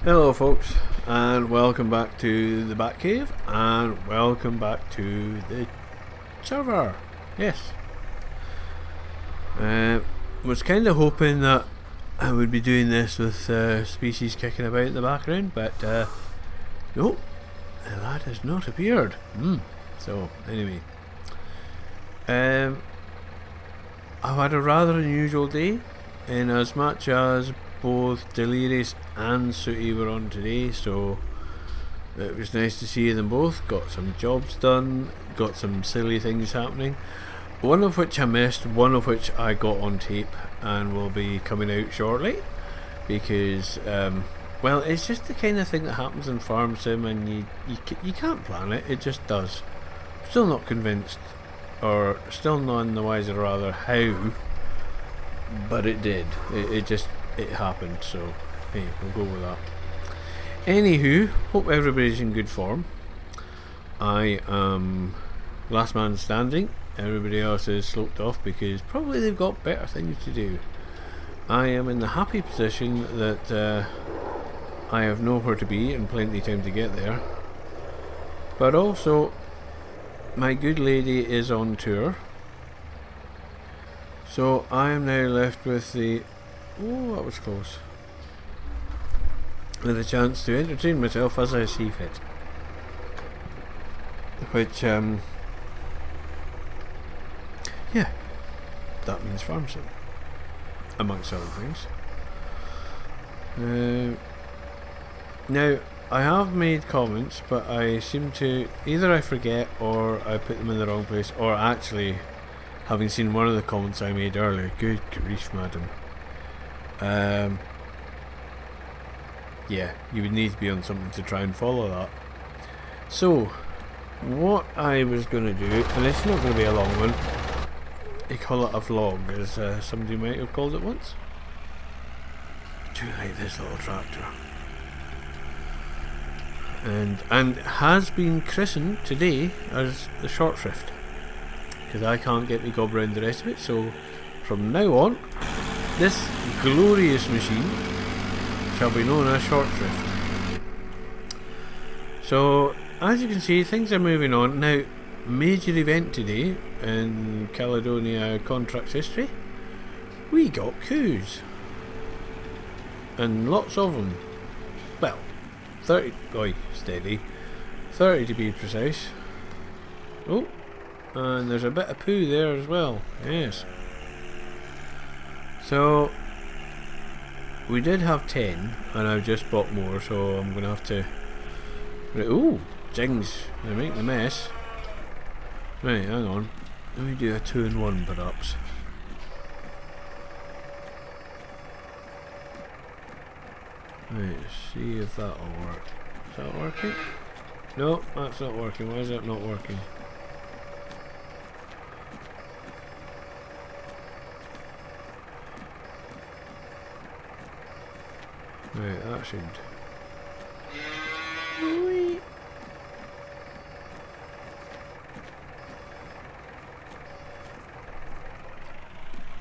Hello folks, and welcome back to the Batcave, and welcome back to the server. Yes. Was kind of hoping that I would be doing this with species kicking about in the background, but no, the lad has not appeared. So, anyway. I've had a rather unusual day, in as much as both Delirious and Sooty were on today, so it was nice to see them both. Got some jobs done, got some silly things happening, one of which I missed, one of which I got on tape and will be coming out shortly, because well, it's just the kind of thing that happens in Farm Sim, and you can't plan it, it just does. Still not convinced, or still none the wiser rather how, but it did. It happened, so hey, we'll go with that. Anywho, hope everybody's in good form. I am last man standing. Everybody else is sloped off because probably they've got better things to do. I am in the happy position that I have nowhere to be and plenty of time to get there. But also, my good lady is on tour. So I am now left with the... Oh, that was close. With a chance to entertain myself as I see fit. Which, yeah, that means Farm Sim. Amongst other things. Now, I have made comments, but I seem to... Either I forget, or I put them in the wrong place, or actually, having seen one of the comments I made earlier, good grief, madam. Yeah, you would need to be on something to try and follow that. So, what I was going to do, and it's not going to be a long one, I call it a vlog, as somebody might have called it once. I do like this little tractor. And has been christened today as the Short Shrift, because I can't get me gob around the rest of it, so from now on, this glorious machine shall be known as Short Shrift. So, as you can see, things are moving on. Now, major event today in Caledonia contracts history, we got coups. And lots of them. Well, 30, oi, steady. 30 to be precise. Oh, and there's a bit of poo there as well, yes. So, we did have 10, and I've just bought more, so I'm going to have to... Ooh, jings, they're making a mess. Right, hang on. Let me do a 2-in-1 perhaps. Right, see if that'll work. Is that working? No, that's not working. Why is that not working? Right, that should... Whee.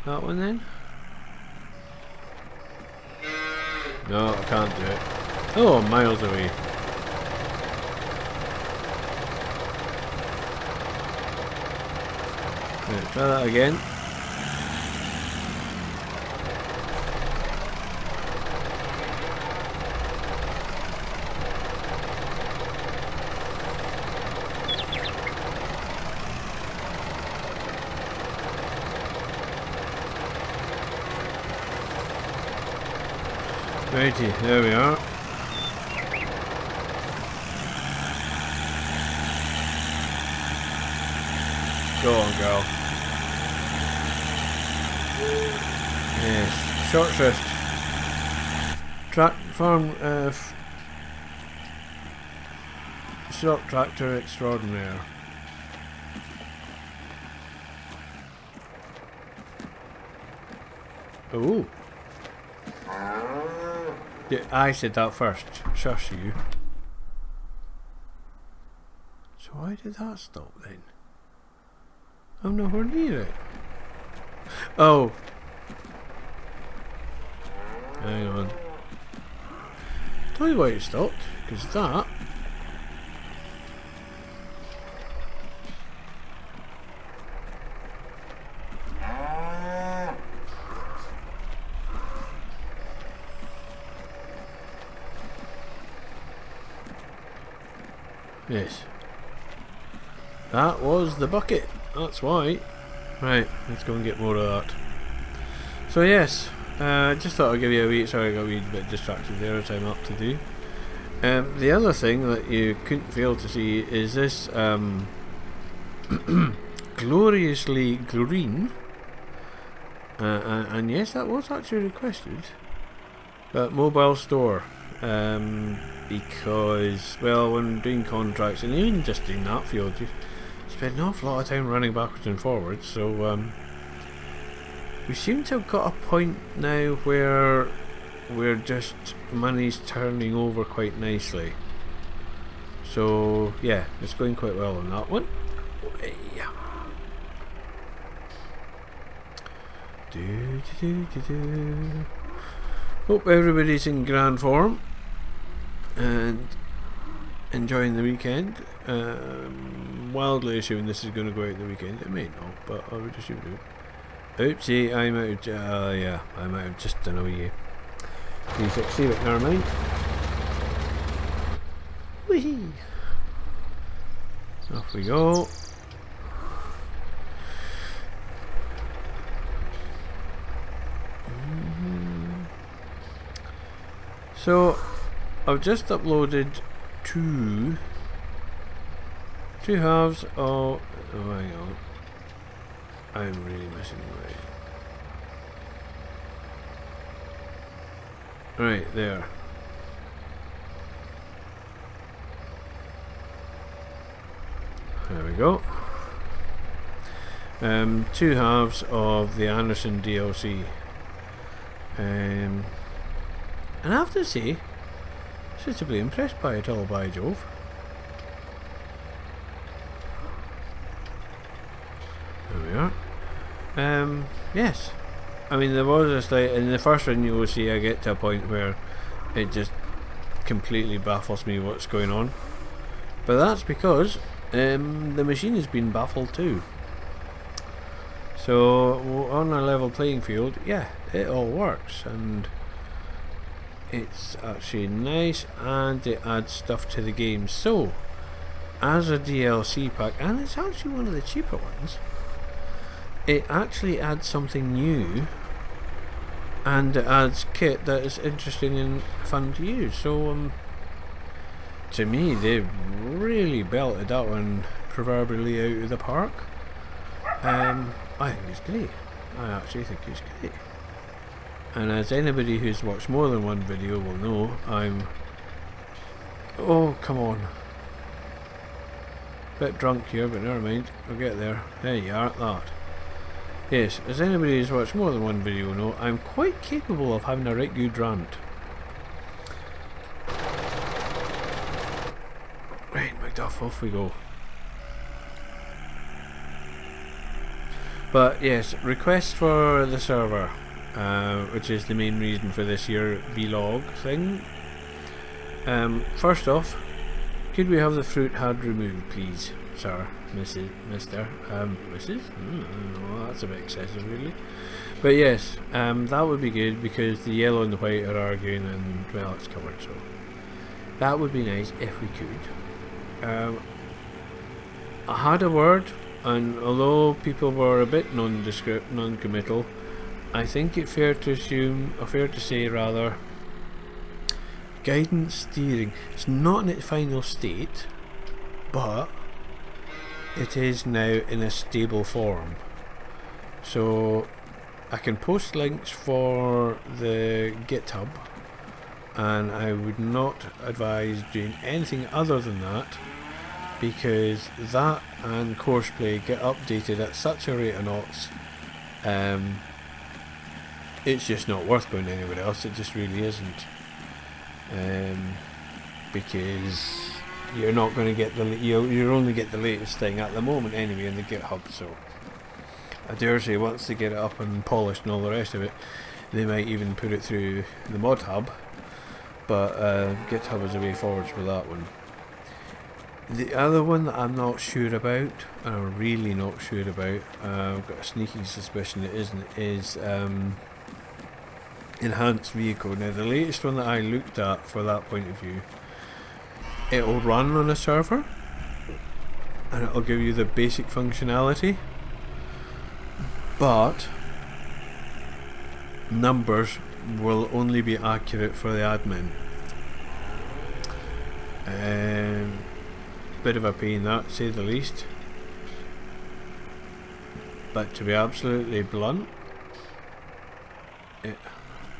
That one then? No, I can't do it. Oh, miles away. Right, try that again. Righty, there we are. Go on, girl. Yes, Short Shrift. Short tractor extraordinaire. Oh. Yeah, I said that first. Shush you. So why did that stop then? I'm nowhere near it. Oh. Hang on. tell you why it stopped, because that yes, that was the bucket. That's why. Right, let's go and get more of that. So yes, just thought I'd give you a wee. Sorry, I got a wee bit distracted there as I'm up to do. The other thing that you couldn't fail to see is this gloriously green, and yes, that was actually requested, but mobile store, because, well, when doing contracts, and even just doing that field, you spend an awful lot of time running backwards and forwards, so we seem to have got a point now where we're just, money's turning over quite nicely. So yeah, it's going quite well on that one. Yeah. Hope everybody's in grand form and enjoying the weekend. Wildly assuming this is going to go out the weekend. It may not, but I would assume it. Oopsie, I'm out. Yeah, I'm out. Just done a wee 360, but never mind. Whee! Off we go. So, I've just uploaded two halves of. Oh, hang on. I'm really missing my. Right there. There we go. Two halves of the Anderson DLC. And I have to say, suitably impressed by it all, by Jove. There we are. Yes. I mean, there was a slight, in the first one you will see I get to a point where it just completely baffles me what's going on. But that's because the machine has been baffled too. So on a level playing field, yeah, it all works, and it's actually nice, and it adds stuff to the game. So as a DLC pack, and it's actually one of the cheaper ones, it actually adds something new, and it adds kit that is interesting and fun to use. So to me, they've really belted that one proverbially out of the park. I think it's great. I actually think it's great. And as anybody who's watched more than one video will know, I'm... Oh, come on. Bit drunk here, but never mind. I'll get there. There you are, that. Yes, as anybody who's watched more than one video will know, I'm quite capable of having a right good rant. Right, Macduff, off we go. But yes, requests for the server, which is the main reason for this year vlog thing. First off, could we have the fruit had removed, please, sir, Mrs., Mr., Mrs.? Oh, that's a bit excessive, really. But yes, that would be good, because the yellow and the white are arguing, and well, it's covered, so that would be nice if we could. I had a word, and although people were a bit nondescript, non-committal, I think it's fair to assume, or fair to say rather, guidance steering. It's not in its final state, but it is now in a stable form. So I can post links for the GitHub, and I would not advise doing anything other than that, because that and Courseplay get updated at such a rate of knots. It's just not worth going anywhere else. It just really isn't, because you're not going to get the you only get the latest thing at the moment anyway in the GitHub. So I dare say once they get it up and polished and all the rest of it, they might even put it through the mod hub, but GitHub is a way forwards with that one. The other one that I'm not sure about, and I'm really not sure about, I've got a sneaking suspicion it isn't, is enhanced vehicle. Now the latest one that I looked at for that point of view, it'll run on a server and it'll give you the basic functionality, but numbers will only be accurate for the admin. Bit of a pain, that, to say the least. But to be absolutely blunt,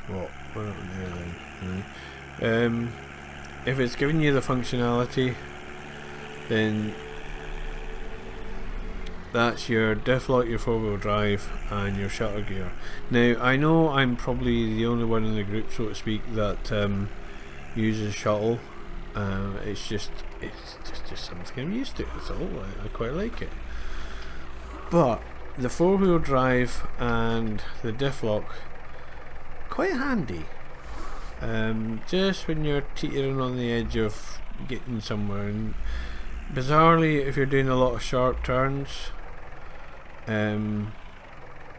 what happened there then? If it's giving you the functionality, then that's your diff lock, your 4-wheel drive, and your shutter gear. Now, I know I'm probably the only one in the group, so to speak, that uses shuttle. It's just something I'm used to. That's all. I quite like it. But the 4-wheel drive and the diff lock, quite handy. Just when you're teetering on the edge of getting somewhere, and bizarrely, if you're doing a lot of sharp turns,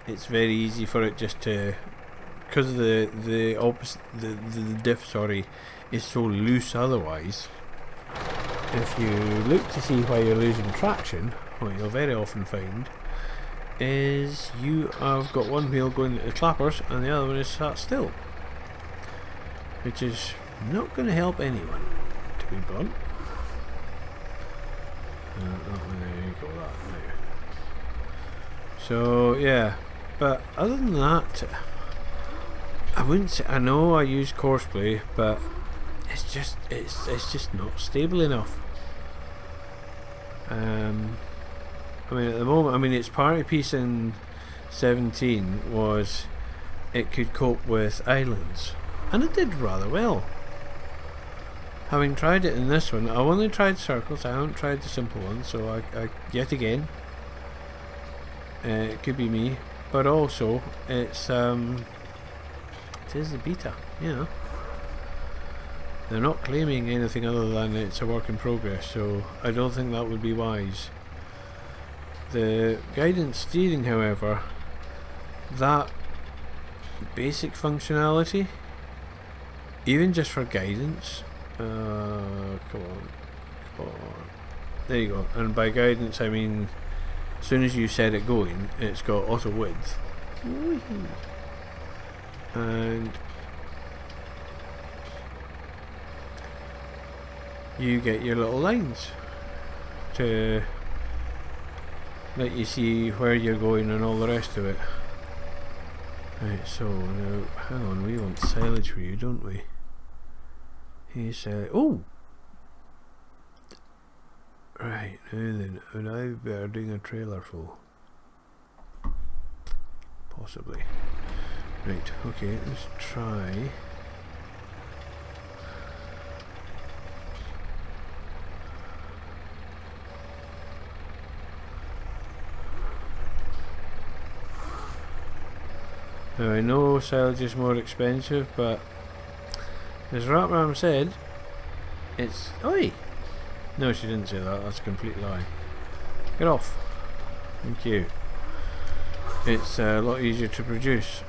it's very easy for it just to, because the diff, sorry, is so loose otherwise. If you look to see why you're losing traction, what you'll very often find is you have got one wheel going at the clappers and the other one is sat still, which is not going to help anyone, to be blunt. There you go, that now. So yeah, but other than that, I wouldn't say, I know I use Courseplay, but it's just not stable enough. I mean, at the moment, its party piece in 17 was it could cope with islands, and it did rather well. Having tried it in this one, I've only tried circles, I haven't tried the simple ones, so I yet again, it could be me, but also it is the beta, you know. They're not claiming anything other than it's a work in progress, so I don't think that would be wise. The guidance steering, however, that basic functionality, even just for guidance, come on, there you go. And by guidance I mean, as soon as you set it going, it's got auto width, and you get your little lines to let you see where you're going and all the rest of it. Right, so now, hang on, we want silage for you, don't we? He's oh! Right, now then, would I better doing a trailer full? Possibly. Right, okay, let's try. Now I know silage is more expensive, but as Ratram said, it's... Oi! No, she didn't say that, that's a complete lie. Get off. Thank you. It's a lot easier to produce.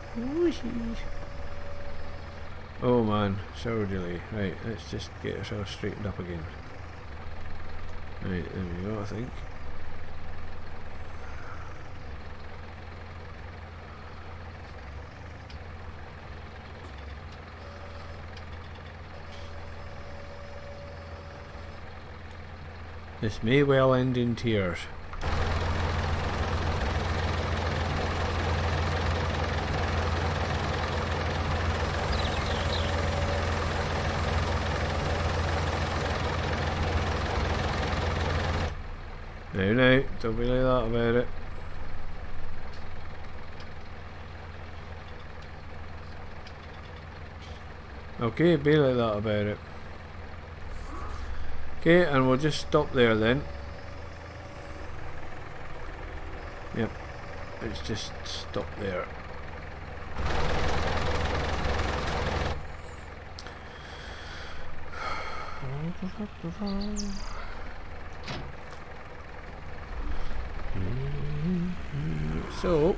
Oh man, shower delay. Right, let's just get ourselves straightened up again. Right, there we go, I think. This may well end in tears. No, don't be like that about it. Okay, be like that about it. Okay, and we'll just stop there then. Yep, let's just stop there. So,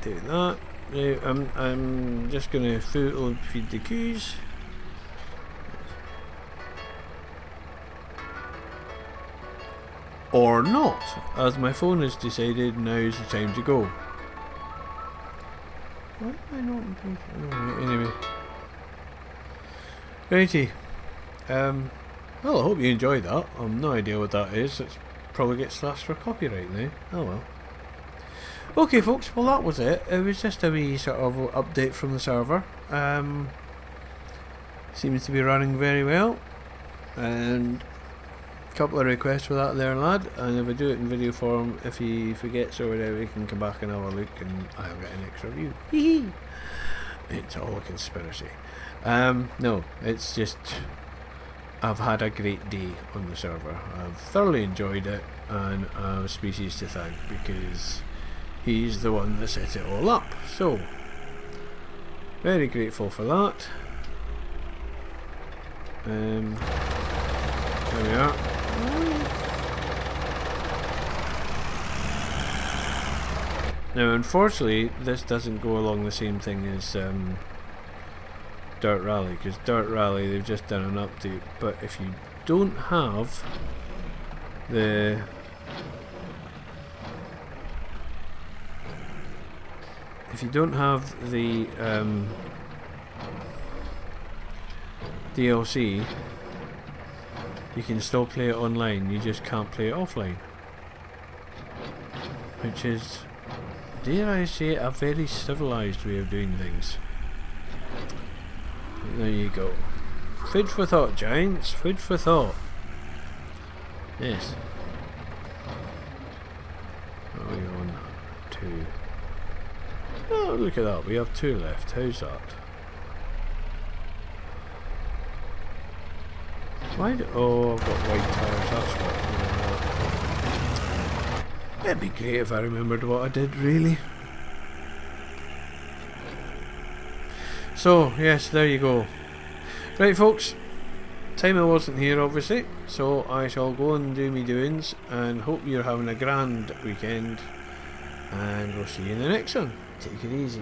do that. Now, I'm just going to feed the coos. Or not, as my phone has decided now's the time to go. Why am I not in place? Alright, anyway. Righty. Well, I hope you enjoyed that. I've no idea what that is. It's probably gets slashed for copyright now. Oh well. Okay folks, well that was it. It was just a wee sort of update from the server. Seems to be running very well. And a couple of requests for that there, lad. And if I do it in video form, if he forgets or whatever, he can come back and have a look and I'll get an extra view. Hee hee. It's all a conspiracy. No, it's just I've had a great day on the server. I've thoroughly enjoyed it, and I have Species to thank because he's the one that set it all up. So, very grateful for that. There we are. Now, unfortunately, this doesn't go along the same thing as Dirt Rally, because Dirt Rally, they've just done an update. But if you don't have the DLC, you can still play it online, you just can't play it offline, which is, dare I say, a very civilised way of doing things. There you go. Food for thought, giants. Food for thought. Yes. Are we on 2? Oh, look at that. We have 2 left. How's that? Why do... Oh, I've got white tires. That's what... It'd be great if I remembered what I did, really. So, yes, there you go. Right, folks. Time I wasn't here, obviously. So, I shall go and do me doings. And hope you're having a grand weekend. And we'll see you in the next one. Take it easy.